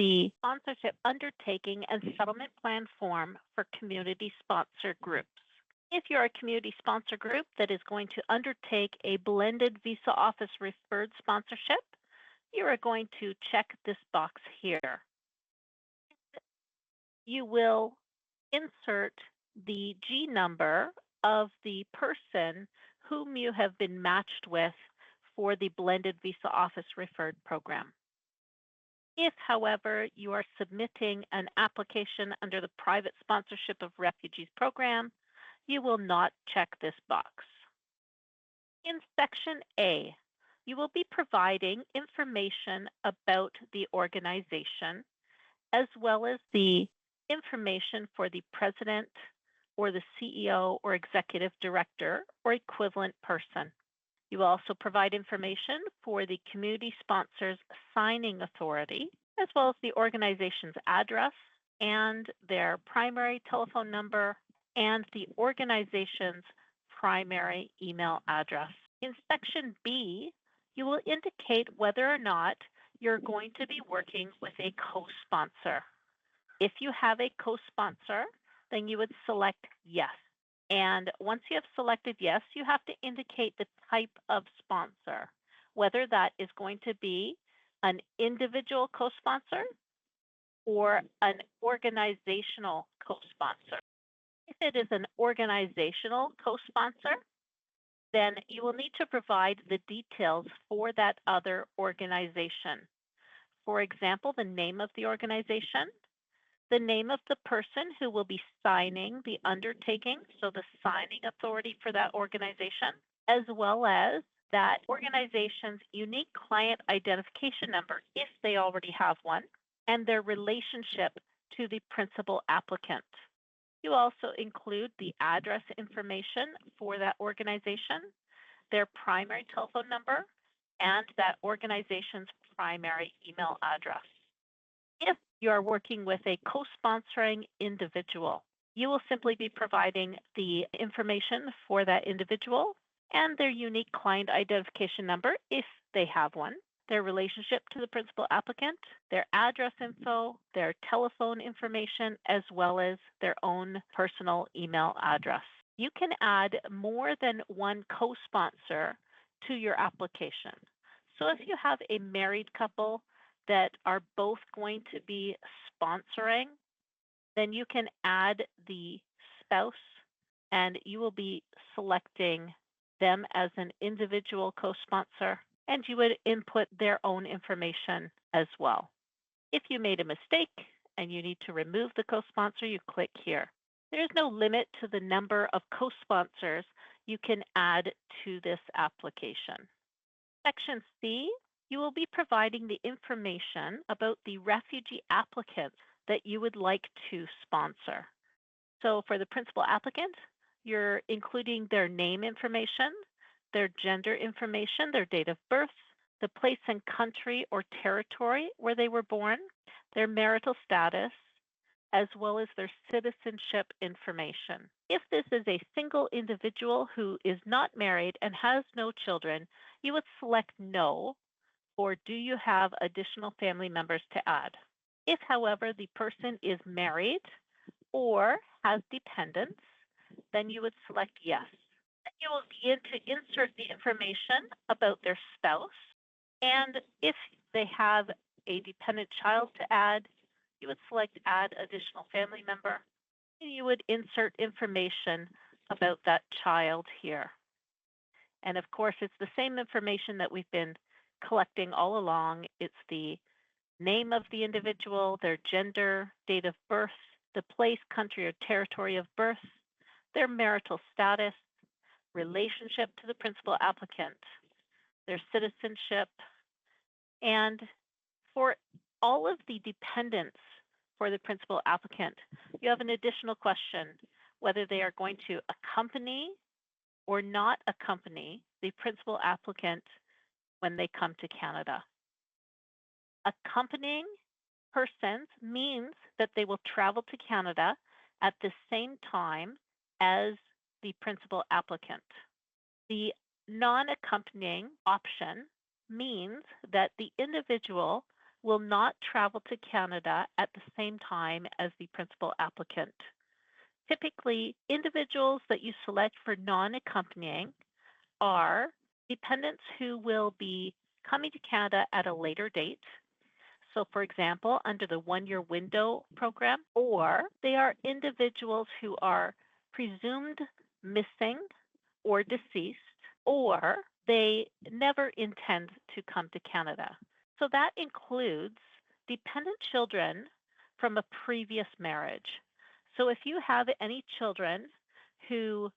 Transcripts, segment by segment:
the sponsorship undertaking and settlement plan form for community sponsor groups. If you're a community sponsor group that is going to undertake a blended visa office referred sponsorship, you are going to check this box here. You will insert the G number of the person whom you have been matched with for the blended visa office referred program. If, however, you are submitting an application under the Private Sponsorship of Refugees program, you will not check this box. In Section A, you will be providing information about the organization, as well as the information for the president or the CEO or executive director or equivalent person. You will also provide information for the community sponsor's signing authority, as well as the organization's address and their primary telephone number and the organization's primary email address. In Section B, you will indicate whether or not you're going to be working with a co-sponsor. If you have a co-sponsor, then you would select yes. And once you have selected yes, you have to indicate the type of sponsor, whether that is going to be an individual co-sponsor or an organizational co-sponsor. If it is an organizational co-sponsor, then you will need to provide the details for that other organization. For example, the name of the organization, the name of the person who will be signing the undertaking, so the signing authority for that organization, as well as that organization's unique client identification number, if they already have one, and their relationship to the principal applicant. You also include the address information for that organization, their primary telephone number, and that organization's primary email address. If you are working with a co-sponsoring individual, you will simply be providing the information for that individual and their unique client identification number, if they have one, their relationship to the principal applicant, their address info, their telephone information, as well as their own personal email address. You can add more than one co-sponsor to your application. So if you have a married couple that are both going to be sponsoring, then you can add the spouse and you will be selecting them as an individual co-sponsor, and you would input their own information as well. If you made a mistake and you need to remove the co-sponsor, you click here. There is no limit to the number of co-sponsors you can add to this application. Section C, you will be providing the information about the refugee applicants that you would like to sponsor. So for the principal applicant, you're including their name information, their gender information, their date of birth, the place and country or territory where they were born, their marital status, as well as their citizenship information. If this is a single individual who is not married and has no children, you would select no, or do you have additional family members to add? If, however, the person is married or has dependents, then you would select yes. And you will begin to insert the information about their spouse. And if they have a dependent child to add, you would select add additional family member. And you would insert information about that child here. And of course, it's the same information that we've been collecting all along. It's the name of the individual, their gender, date of birth, the place, country, or territory of birth, their marital status, relationship to the principal applicant, their citizenship, and for all of the dependents for the principal applicant, you have an additional question, whether they are going to accompany or not accompany the principal applicant when they come to Canada. Accompanying persons means that they will travel to Canada at the same time as the principal applicant. The non-accompanying option means that the individual will not travel to Canada at the same time as the principal applicant. Typically, individuals that you select for non-accompanying are dependents who will be coming to Canada at a later date. So, for example, under the 1-year window program, or they are individuals who are presumed missing or deceased, or they never intend to come to Canada. So that includes dependent children from a previous marriage. So if you have any children who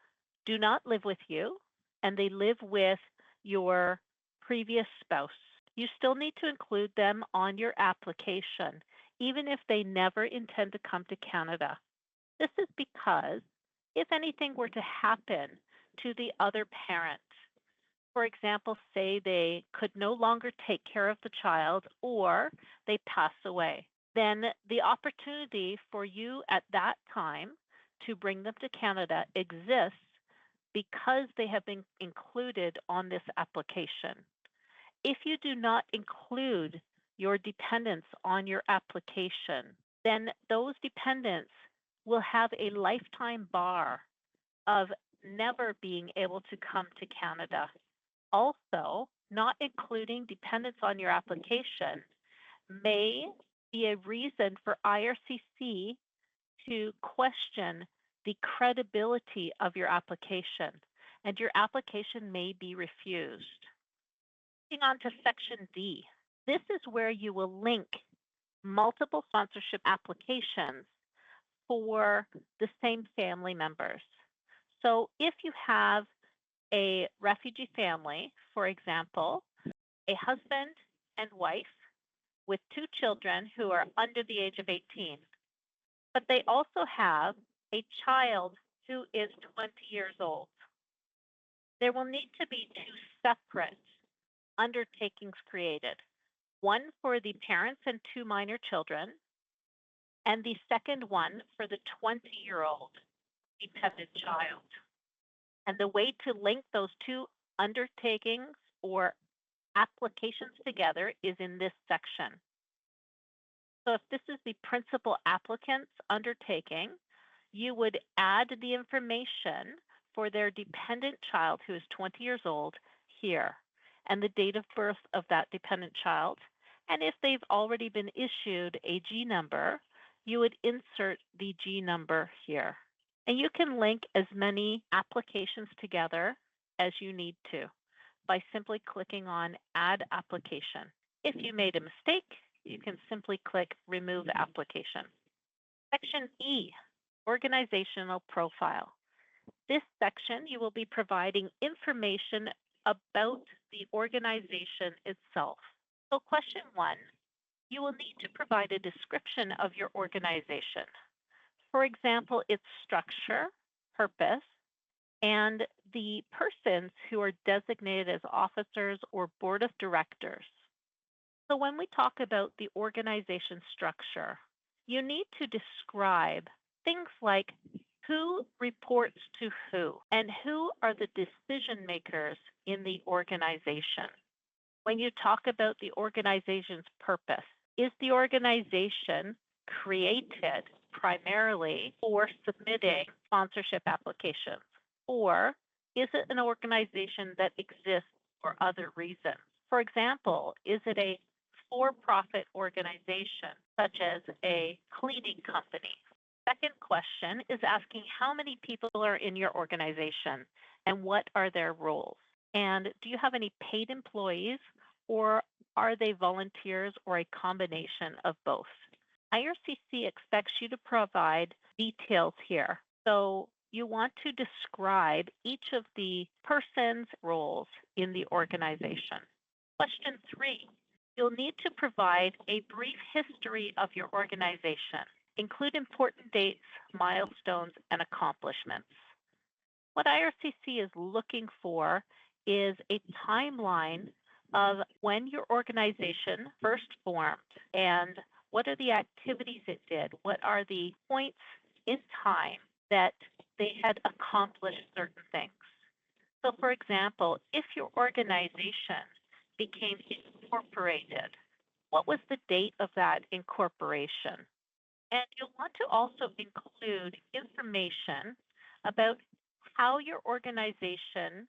do not live with you and they live with your previous spouse, you still need to include them on your application, even if they never intend to come to Canada. This is because if anything were to happen to the other parent, for example, say they could no longer take care of the child or they pass away, then the opportunity for you at that time to bring them to Canada exists because they have been included on this application. If you do not include your dependents on your application, then those dependents will have a lifetime bar of never being able to come to Canada. Also, not including dependents on your application may be a reason for IRCC to question the credibility of your application, and your application may be refused. Moving on to Section D. This is where you will link multiple sponsorship applications for the same family members. So if you have a refugee family, for example, a husband and wife with 2 children who are under the age of 18, but they also have a child who is 20 years old, there will need to be 2 separate undertakings created, one for the parents and 2 minor children, and the second one for the 20-year-old dependent child. And the way to link those 2 undertakings or applications together is in this section. So if this is the principal applicant's undertaking, you would add the information for their dependent child who is 20 years old here and the date of birth of that dependent child. And if they've already been issued a G number, you would insert the G number here. And you can link as many applications together as you need to by simply clicking on Add Application. If you made a mistake, you can simply click Remove Application. Section E, Organizational Profile. This section, you will be providing information about the organization itself. So question 1, you will need to provide a description of your organization. For example, its structure, purpose, and the persons who are designated as officers or board of directors. So when we talk about the organization structure, you need to describe things like who reports to who and who are the decision makers in the organization. When you talk about the organization's purpose, is the organization created primarily for submitting sponsorship applications? Or is it an organization that exists for other reasons? For example, is it a for-profit organization, such as a cleaning company? Second question is asking how many people are in your organization and what are their roles? And do you have any paid employees or are they volunteers or a combination of both? IRCC expects you to provide details here. So you want to describe each of the person's roles in the organization. Question 3, you'll need to provide a brief history of your organization. Include important dates, milestones, and accomplishments. What IRCC is looking for is a timeline of when your organization first formed and what are the activities it did? What are the points in time that they had accomplished certain things? So for example, if your organization became incorporated What was the date of that incorporation? And you'll want to also include information about how your organization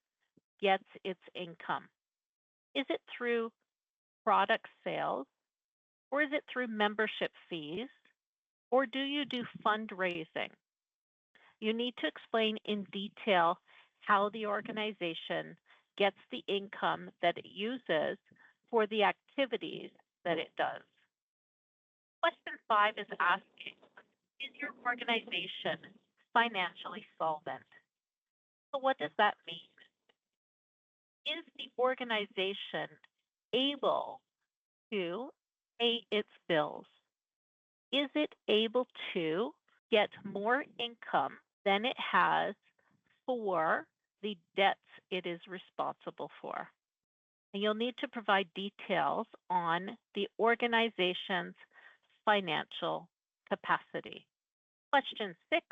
gets its income. Is it through product sales, or is it through membership fees, or do you do fundraising? You need to explain in detail how the organization gets the income that it uses for the activities that it does. Question 5 is asking, is your organization financially solvent? So what does that mean? Is the organization able to pay its bills? Is it able to get more income than it has for the debts it is responsible for? And you'll need to provide details on the organization's financial capacity. Question 6,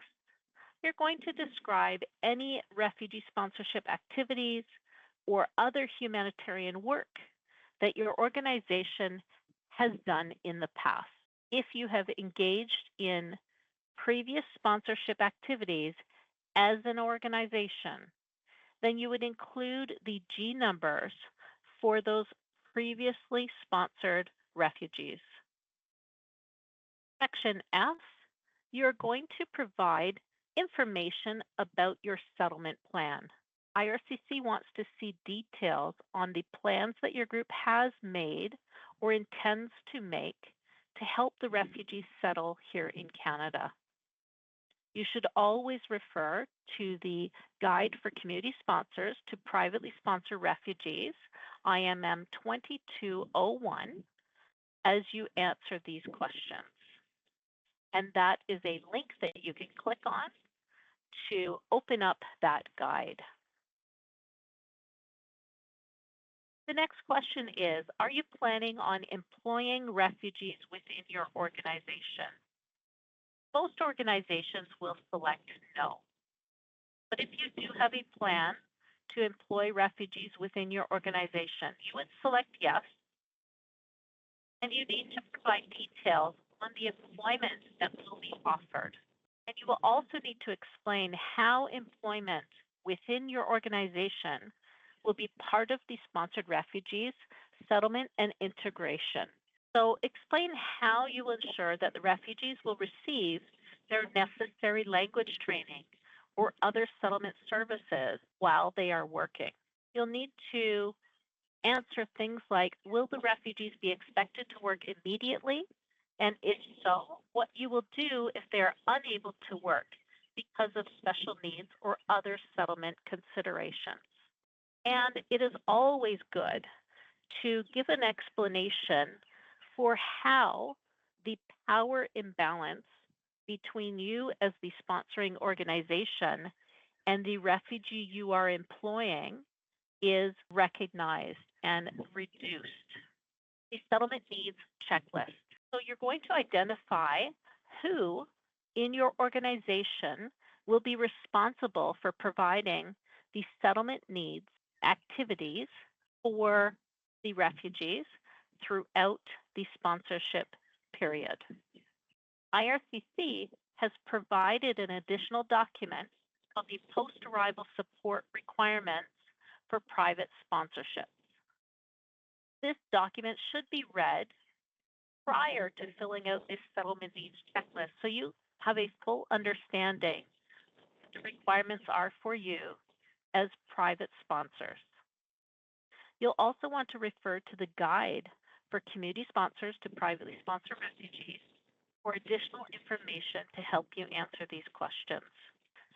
you're going to describe any refugee sponsorship activities or other humanitarian work that your organization has done in the past. If you have engaged in previous sponsorship activities as an organization, then you would include the G numbers for those previously sponsored refugees. Section F, you're going to provide information about your settlement plan. IRCC wants to see details on the plans that your group has made or intends to make to help the refugees settle here in Canada. You should always refer to the Guide for Community Sponsors to Privately Sponsor Refugees, IMM 2201, as you answer these questions. And that is a link that you can click on to open up that guide. The next question is, are you planning on employing refugees within your organization? Most organizations will select no. But if you do have a plan to employ refugees within your organization, you would select yes. And you need to provide details on the employment that will be offered. And you will also need to explain how employment within your organization will be part of the sponsored refugees, settlement, and integration. So explain how you will ensure that the refugees will receive their necessary language training or other settlement services while they are working. You'll need to answer things like, will the refugees be expected to work immediately? And if so, what you will do if they are unable to work because of special needs or other settlement considerations. And it is always good to give an explanation for how the power imbalance between you as the sponsoring organization and the refugee you are employing is recognized and reduced. The settlement needs checklist. So you're going to identify who in your organization will be responsible for providing the settlement needs activities for the refugees throughout the sponsorship period. IRCC has provided an additional document called the Post-Arrival Support Requirements for Private Sponsorship. This document should be read prior to filling out this settlement needs checklist so you have a full understanding of what the requirements are for you as private sponsors. You'll also want to refer to the Guide for Community Sponsors to Privately Sponsor Refugees for additional information to help you answer these questions.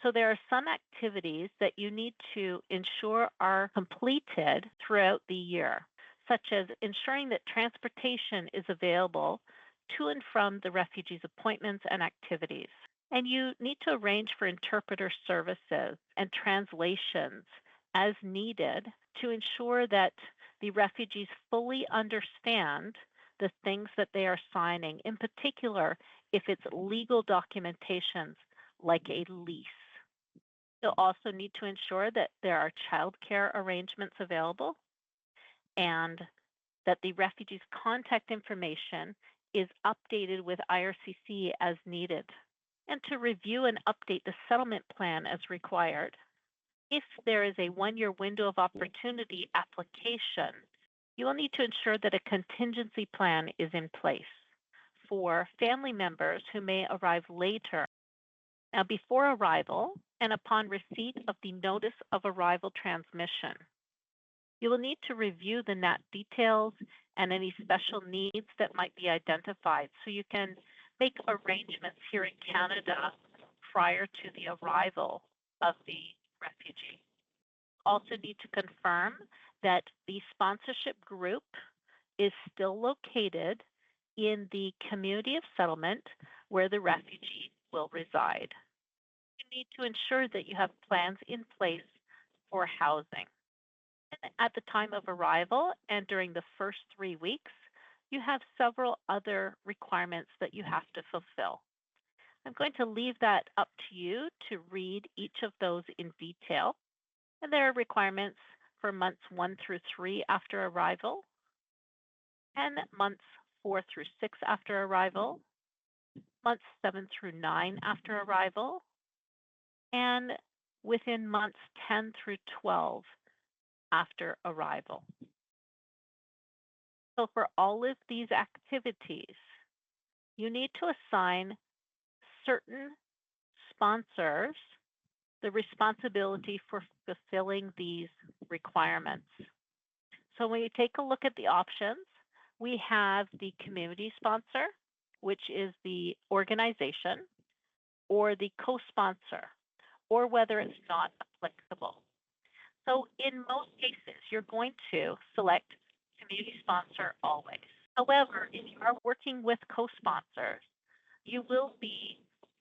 So there are some activities that you need to ensure are completed throughout the year, such as ensuring that transportation is available to and from the refugees' appointments and activities. And you need to arrange for interpreter services and translations as needed to ensure that the refugees fully understand the things that they are signing, in particular if it's legal documentations like a lease. You'll also need to ensure that there are childcare arrangements available and that the refugee's contact information is updated with IRCC as needed, and to review and update the settlement plan as required. If there is a one-year window of opportunity application, you will need to ensure that a contingency plan is in place for family members who may arrive later. Now, before arrival and upon receipt of the notice of arrival transmission, you will need to review the NAT details and any special needs that might be identified so you can make arrangements here in Canada prior to the arrival of the refugee. Also need to confirm that the sponsorship group is still located in the community of settlement where the refugee will reside. You need to ensure that you have plans in place for housing. And at the time of arrival and during the first 3 weeks, you have several other requirements that you have to fulfill. I'm going to leave that up to you to read each of those in detail. And there are requirements for months 1 through 3 after arrival, and months 4 through 6 after arrival, months 7 through 9 after arrival, and within months 10 through 12 after arrival. So for all of these activities, you need to assign certain sponsors the responsibility for fulfilling these requirements. So when you take a look at the options, we have the community sponsor, which is the organization, or the co-sponsor, or whether it's not applicable. So in most cases, you're going to select community sponsor always. However, if you are working with co-sponsors, you will be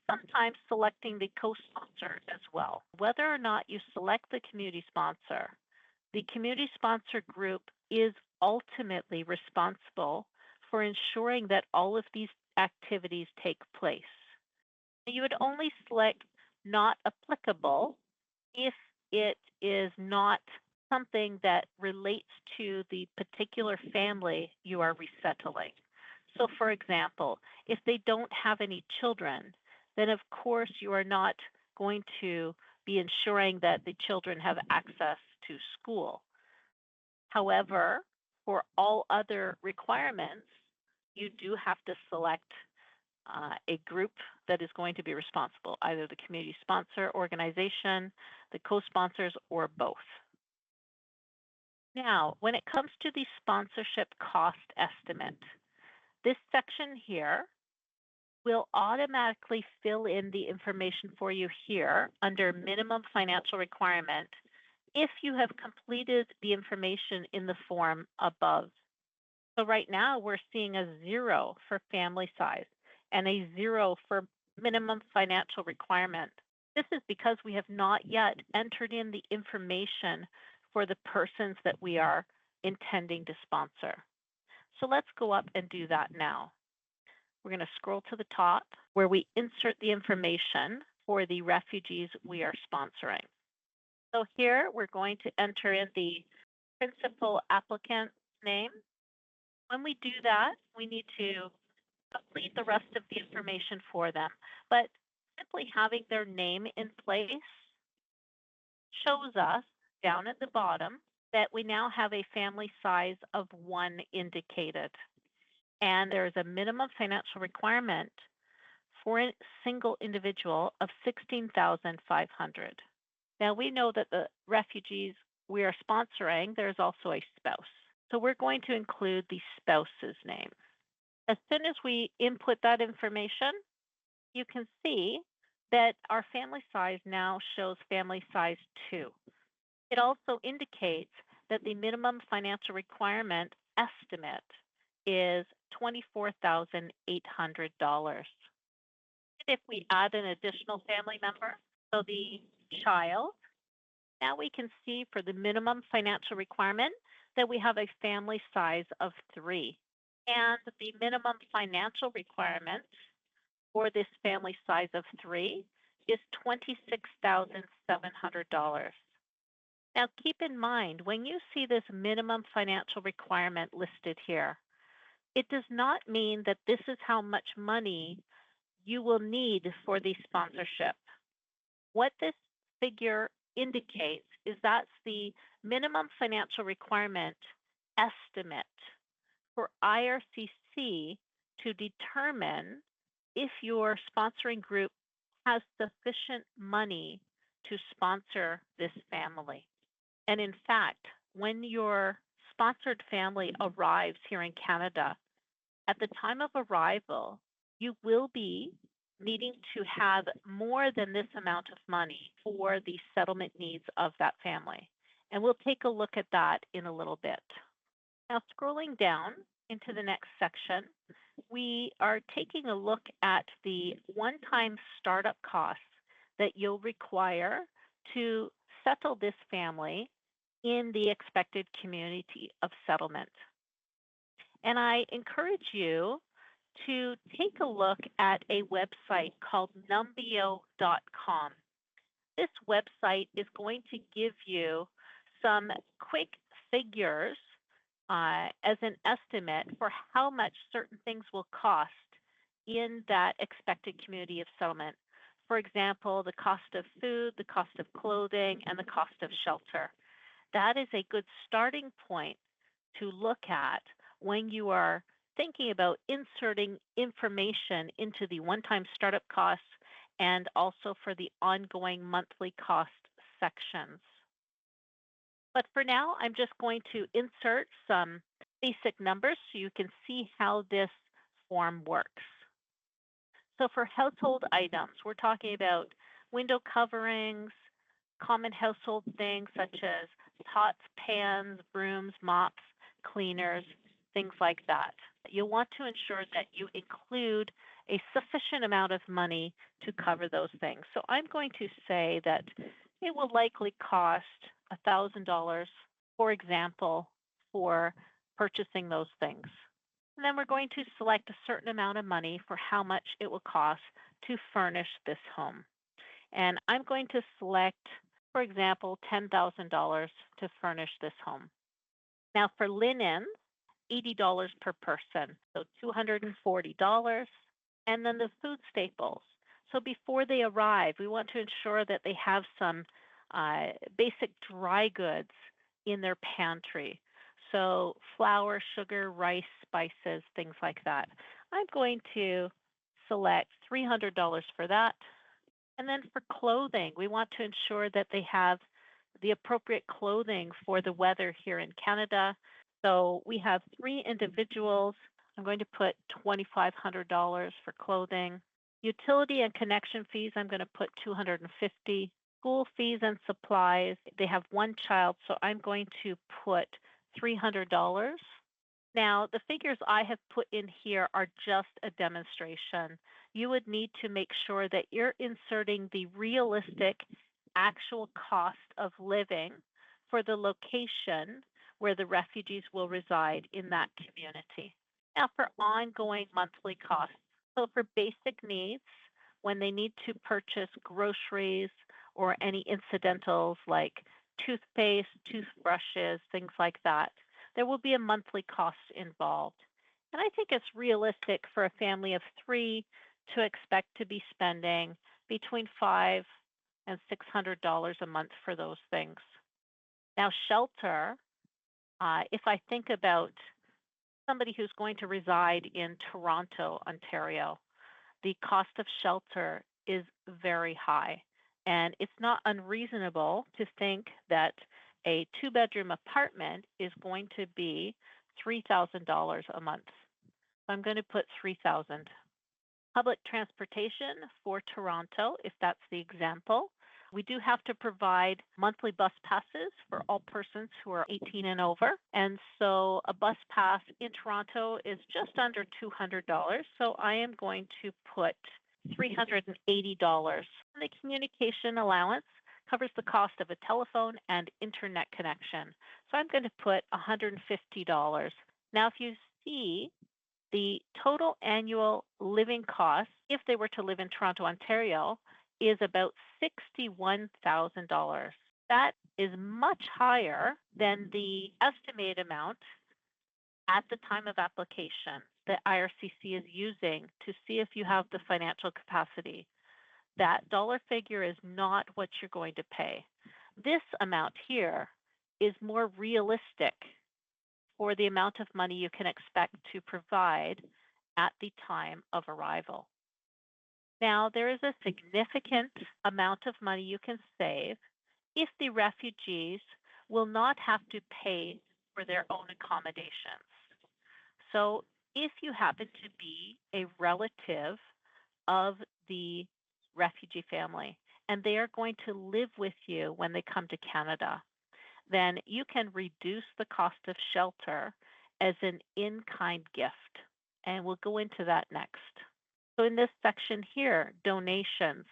sometimes selecting the co-sponsor as well. Whether or not you select the community sponsor group is ultimately responsible for ensuring that all of these activities take place. You would only select not applicable if it is not something that relates to the particular family you are resettling. So for example, if they don't have any children, then of course you are not going to be ensuring that the children have access to school. However, for all other requirements, you do have to select a group that is going to be responsible, either the community sponsor organization, the co-sponsors, or both. Now, when it comes to the sponsorship cost estimate, this section here will automatically fill in the information for you here under minimum financial requirement if you have completed the information in the form above. So right now we're seeing a 0 for family size and a 0 for minimum financial requirement. This is because we have not yet entered in the information for the persons that we are intending to sponsor. So let's go up and do that now. We're going to scroll to the top where we insert the information for the refugees we are sponsoring. So here we're going to enter in the principal applicant name. When we do that, we need to complete the rest of the information for them. But simply having their name in place shows us down at the bottom that we now have a family size of 1 indicated. And there is a minimum financial requirement for a single individual of $16,500. Now we know that the refugees we are sponsoring, there's also a spouse. So we're going to include the spouse's name. As soon as we input that information, you can see that our family size now shows family size 2. It also indicates that the minimum financial requirement estimate is $24,800. If we add an additional family member, so the child, now we can see for the minimum financial requirement that we have a family size of 3. And the minimum financial requirement for this family size of 3 is $26,700. Now, keep in mind when you see this minimum financial requirement listed here, it does not mean that this is how much money you will need for the sponsorship. What this figure indicates is that's the minimum financial requirement estimate for IRCC to determine if your sponsoring group has sufficient money to sponsor this family. And in fact, when your sponsored family arrives here in Canada, at the time of arrival, you will be needing to have more than this amount of money for the settlement needs of that family. And we'll take a look at that in a little bit. Now, scrolling down into the next section, we are taking a look at the one-time startup costs that you'll require to settle this family in the expected community of settlement. And I encourage you to take a look at a website called numbeo.com. This website is going to give you some quick figures as an estimate for how much certain things will cost in that expected community of settlement. For example, the cost of food, the cost of clothing, and the cost of shelter. That is a good starting point to look at when you are thinking about inserting information into the one-time startup costs and also for the ongoing monthly cost sections. But for now, I'm just going to insert some basic numbers so you can see how this form works. So for household items, we're talking about window coverings, common household things such as pots, pans, brooms, mops, cleaners, things like that. You'll want to ensure that you include a sufficient amount of money to cover those things. So I'm going to say that it will likely cost $1,000, for example, for purchasing those things. And then we're going to select a certain amount of money for how much it will cost to furnish this home. And I'm going to select, for example, $10,000 to furnish this home. Now for linen, $80 per person, so $240. And then the food staples. So before they arrive, we want to ensure that they have some basic dry goods in their pantry. So flour, sugar, rice, spices, things like that. I'm going to select $300 for that. And then for clothing, we want to ensure that they have the appropriate clothing for the weather here in Canada. So we have 3 individuals. I'm going to put $2,500 for clothing. Utility and connection fees, I'm going to put $250. School fees and supplies, they have 1 child, so I'm going to put $300. Now, the figures I have put in here are just a demonstration. You would need to make sure that you're inserting the realistic actual cost of living for the location where the refugees will reside in that community. Now, for ongoing monthly costs, so for basic needs, when they need to purchase groceries or any incidentals like toothpaste, toothbrushes, things like that, there will be a monthly cost involved. And I think it's realistic for a family of 3 to expect to be spending between $500 and $600 a month for those things. Now, shelter, if I think about somebody who's going to reside in Toronto, Ontario, the cost of shelter is very high. And it's not unreasonable to think that a 2-bedroom apartment is going to be $3,000 a month. So I'm going to put $3,000. Public transportation for Toronto, if that's the example. We do have to provide monthly bus passes for all persons who are 18 and over. And so a bus pass in Toronto is just under $200. So I am going to put $380. And the communication allowance covers the cost of a telephone and internet connection. So I'm going to put $150. Now, if you see the total annual living cost, if they were to live in Toronto, Ontario, is about $61,000. That is much higher than the estimated amount at the time of application that IRCC is using to see if you have the financial capacity. That dollar figure is not what you're going to pay. This amount here is more realistic for the amount of money you can expect to provide at the time of arrival. Now, there is a significant amount of money you can save if the refugees will not have to pay for their own accommodations. So, if you happen to be a relative of the refugee family and they are going to live with you when they come to Canada, then you can reduce the cost of shelter as an in kind gift. And we'll go into that next. So, in this section here, donations,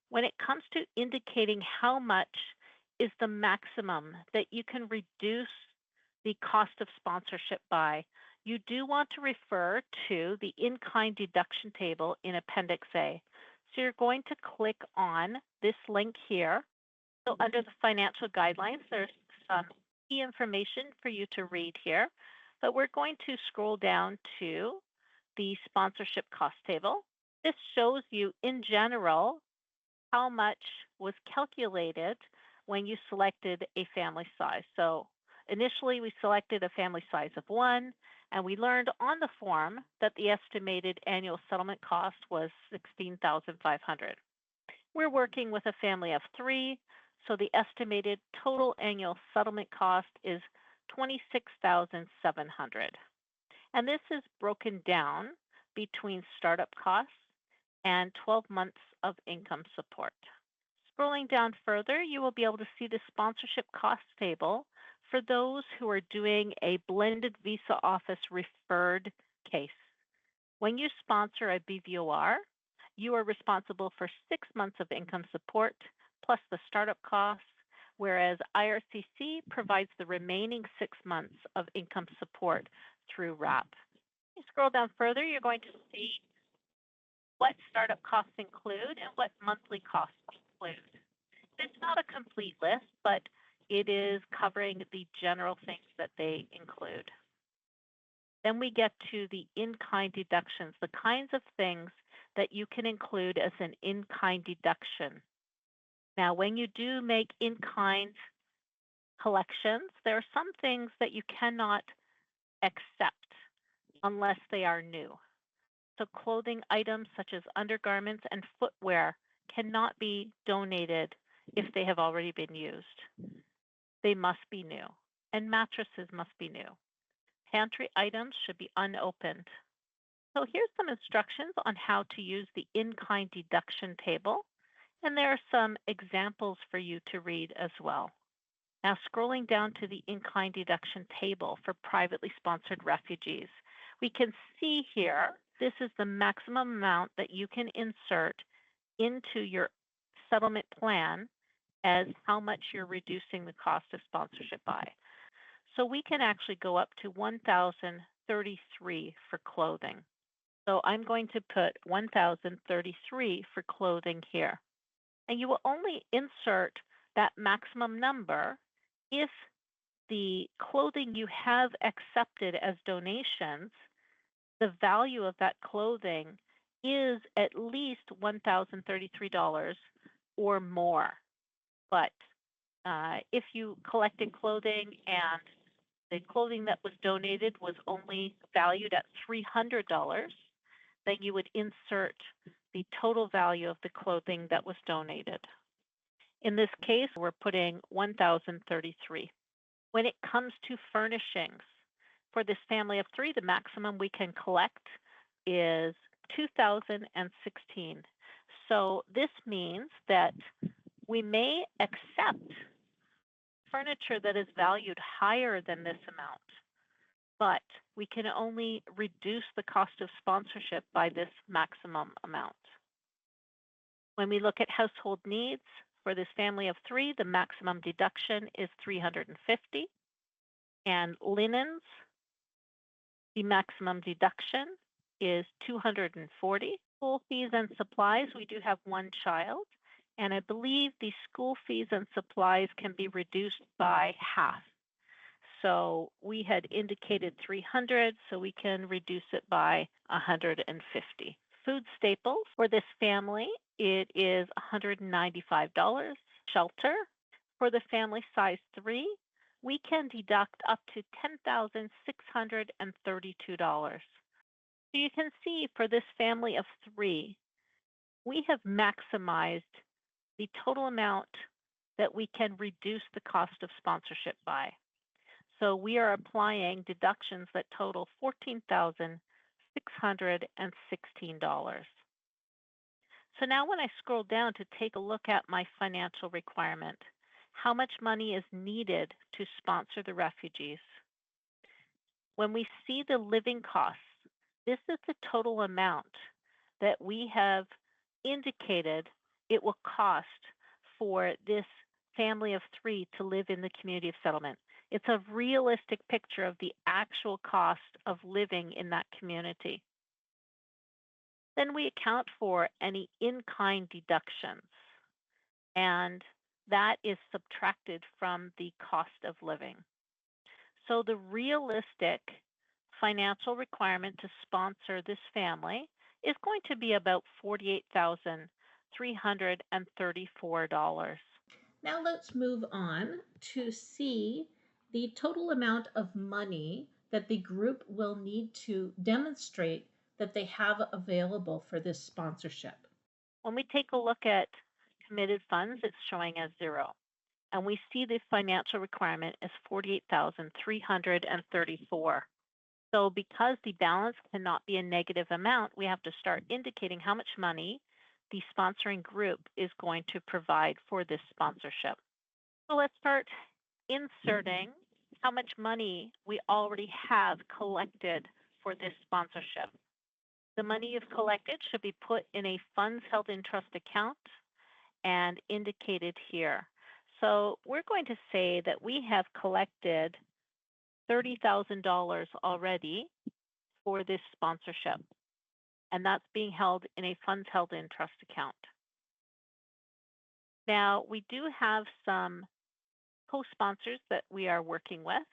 when it comes to indicating how much is the maximum that you can reduce the cost of sponsorship by, you do want to refer to the in-kind deduction table in Appendix A. So you're going to click on this link here. So under the financial guidelines, there's some key information for you to read here, but we're going to scroll down to the sponsorship cost table. This shows you in general how much was calculated when you selected a family size. So initially we selected a family size of 1, and we learned on the form that the estimated annual settlement cost was $16,500. We're working with a family of 3, so the estimated total annual settlement cost is $26,700. And this is broken down between startup costs and 12 months of income support. Scrolling down further, you will be able to see the sponsorship cost table for those who are doing a blended visa office referred case. When you sponsor a BVOR, you are responsible for 6 months of income support plus the startup costs, whereas IRCC provides the remaining 6 months of income support through RAP. You scroll down further, you're going to see what startup costs include and what monthly costs include. It's not a complete list, but it is covering the general things that they include. Then we get to the in-kind deductions, the kinds of things that you can include as an in-kind deduction. Now, when you do make in-kind collections, there are some things that you cannot accept unless they are new. So clothing items such as undergarments and footwear cannot be donated if they have already been used. They must be new, and mattresses must be new. Pantry items should be unopened. So here's some instructions on how to use the in-kind deduction table, and there are some examples for you to read as well. Now scrolling down to the in-kind deduction table for privately sponsored refugees, we can see here this is the maximum amount that you can insert into your settlement plan as how much you're reducing the cost of sponsorship by. So we can actually go up to $1,033 for clothing. So I'm going to put $1,033 for clothing here. And you will only insert that maximum number if the clothing you have accepted as donations, the value of that clothing is at least $1,033 or more. But if you collected clothing and the clothing that was donated was only valued at $300, then you would insert the total value of the clothing that was donated. In this case, we're putting $1,033. When it comes to furnishings, for this family of 3, the maximum we can collect is $2,016. So this means that we may accept furniture that is valued higher than this amount, but we can only reduce the cost of sponsorship by this maximum amount. When we look at household needs, for this family of 3, the maximum deduction is $350. And linens, the maximum deduction is $240. School fees and supplies, we do have 1 child, And I believe the school fees and supplies can be reduced by half. So we had indicated 300, so we can reduce it by 150. Food staples for this family, it is $195. Shelter for the family size 3, we can deduct up to $10,632. So you can see for this family of 3, we have maximized the total amount that we can reduce the cost of sponsorship by. So we are applying deductions that total $14,616. So now when I scroll down to take a look at my financial requirement, how much money is needed to sponsor the refugees? When we see the living costs, this is the total amount that we have indicated it will cost for this family of 3 to live in the community of settlement. It's a realistic picture of the actual cost of living in that community. Then we account for any in-kind deductions, and that is subtracted from the cost of living. So the realistic financial requirement to sponsor this family is going to be about $48,334. Now let's move on to see the total amount of money that the group will need to demonstrate that they have available for this sponsorship. When we take a look at committed funds, it's showing as 0. And we see the financial requirement as $48,334. So because the balance cannot be a negative amount, we have to start indicating how much money the sponsoring group is going to provide for this sponsorship. So let's start inserting how much money we already have collected for this sponsorship. The money you've collected should be put in a funds held in trust account and indicated here. So we're going to say that we have collected $30,000 already for this sponsorship, and that's being held in a funds held in trust account. Now, we do have some co-sponsors that we are working with,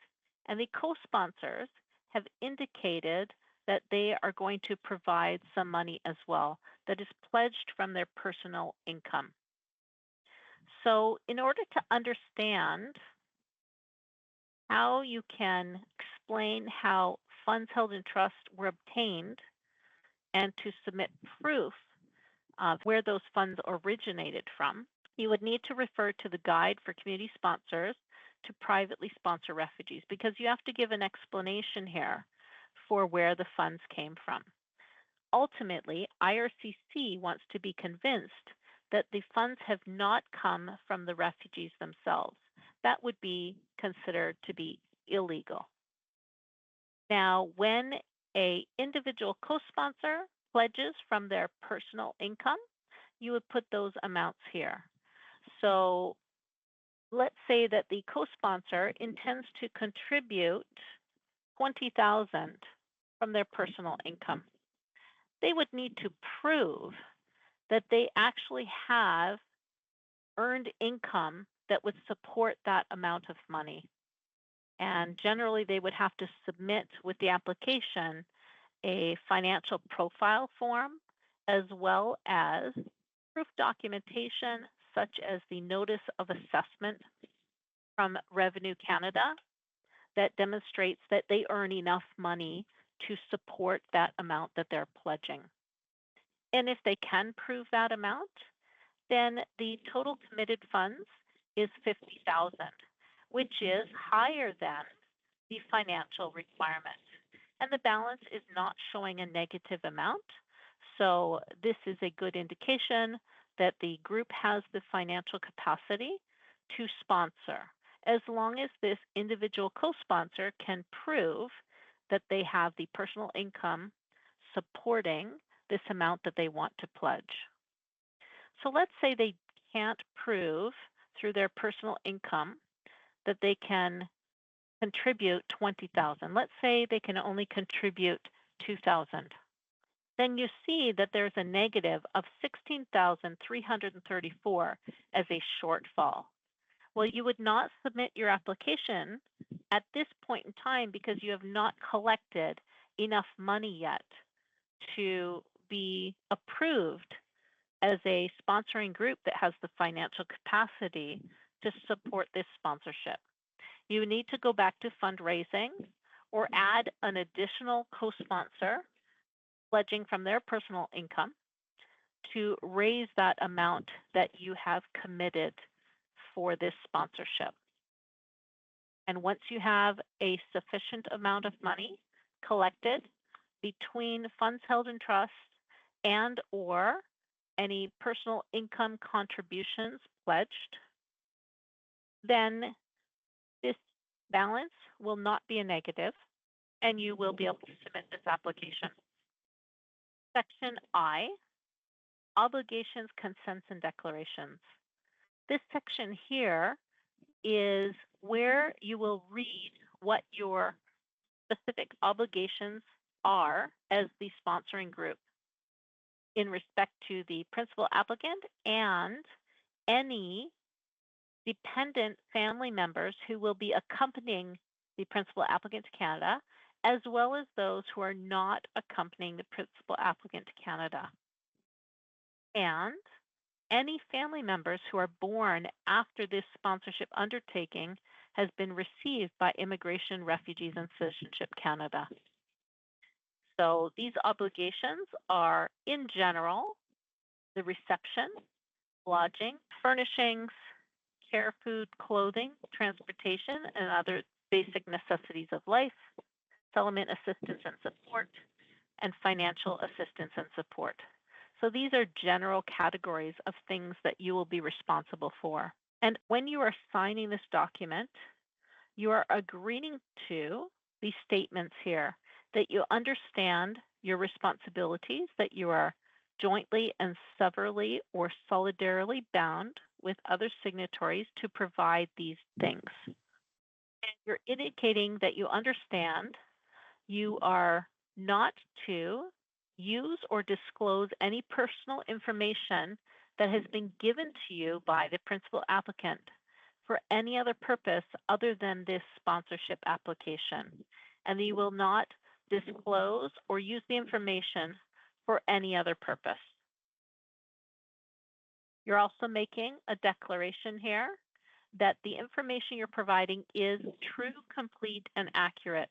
and the co-sponsors have indicated that they are going to provide some money as well that is pledged from their personal income. So in order to understand how you can explain how funds held in trust were obtained and to submit proof of where those funds originated from, you would need to refer to the Guide for Community Sponsors to Privately Sponsor Refugees, because you have to give an explanation here for where the funds came from. Ultimately, IRCC wants to be convinced that the funds have not come from the refugees themselves. That would be considered to be illegal. Now, when an individual co-sponsor pledges from their personal income, you would put those amounts here. So let's say that the co-sponsor intends to contribute $20,000 from their personal income. They would need to prove that they actually have earned income that would support that amount of money. And generally, they would have to submit with the application a financial profile form, as well as proof documentation, such as the Notice of Assessment from Revenue Canada that demonstrates that they earn enough money to support that amount that they're pledging. And if they can prove that amount, then the total committed funds is $50,000, which is higher than the financial requirement. And the balance is not showing a negative amount. So this is a good indication that the group has the financial capacity to sponsor, as long as this individual co-sponsor can prove that they have the personal income supporting this amount that they want to pledge. So let's say they can't prove through their personal income that they can contribute $20,000. Let's say they can only contribute $2,000. then you see that there's a negative of 16,334 as a shortfall. Well, you would not submit your application at this point in time because you have not collected enough money yet to be approved as a sponsoring group that has the financial capacity to support this sponsorship. You need to go back to fundraising or add an additional co-sponsor pledging from their personal income to raise that amount that you have committed for this sponsorship. And once you have a sufficient amount of money collected between funds held in trust and or any personal income contributions pledged, then this balance will not be a negative and you will be able to submit this application. Section I, obligations, consents, and declarations. This section here is where you will read what your specific obligations are as the sponsoring group in respect to the principal applicant and any dependent family members who will be accompanying the principal applicant to Canada, as well as those who are not accompanying the principal applicant to Canada. And any family members who are born after this sponsorship undertaking has been received by Immigration, Refugees, and Citizenship Canada. So these obligations are, in general, the reception, lodging, furnishings, care, food, clothing, transportation, and other basic necessities of life, settlement assistance and support, and financial assistance and support. So these are general categories of things that you will be responsible for. And when you are signing this document, you are agreeing to these statements here that you understand your responsibilities, that you are jointly and severally or solidarily bound with other signatories to provide these things. And you're indicating that you understand you are not to use or disclose any personal information that has been given to you by the principal applicant for any other purpose other than this sponsorship application. And you will not disclose or use the information for any other purpose. You're also making a declaration here that the information you're providing is true, complete, and accurate,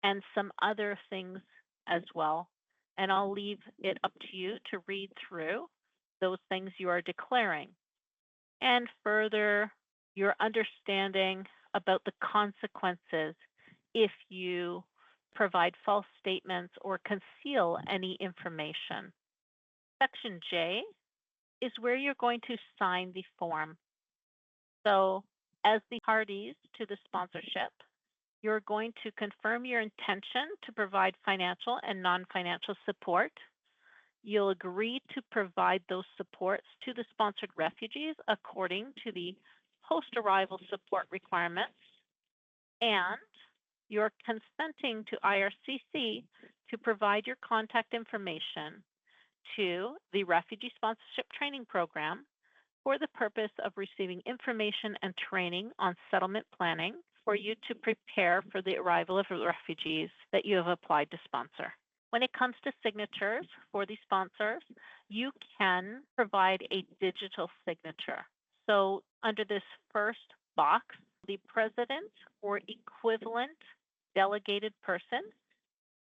and some other things as well. And I'll leave it up to you to read through those things you are declaring. And further, your understanding about the consequences if you provide false statements or conceal any information. Section J is where you're going to sign the form. So as the parties to the sponsorship, you're going to confirm your intention to provide financial and non-financial support. You'll agree to provide those supports to the sponsored refugees according to the post-arrival support requirements. And you're consenting to IRCC to provide your contact information to the Refugee Sponsorship Training Program for the purpose of receiving information and training on settlement planning for you to prepare for the arrival of refugees that you have applied to sponsor. When it comes to signatures for the sponsors, you can provide a digital signature. So under this first box, the president or equivalent delegated person,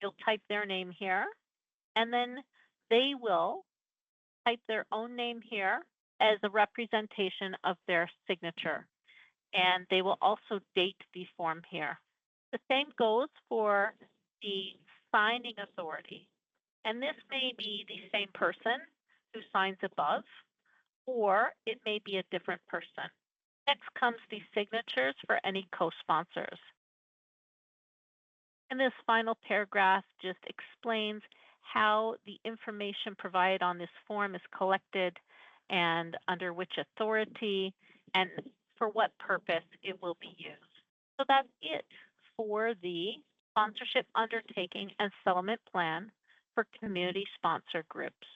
you'll type their name here, and then they will type their own name here as a representation of their signature. And they will also date the form here. The same goes for the signing authority. And this may be the same person who signs above, or it may be a different person. Next comes the signatures for any co-sponsors. And this final paragraph just explains how the information provided on this form is collected and under which authority and for what purpose it will be used. So that's it for the sponsorship undertaking and settlement plan for community sponsor groups.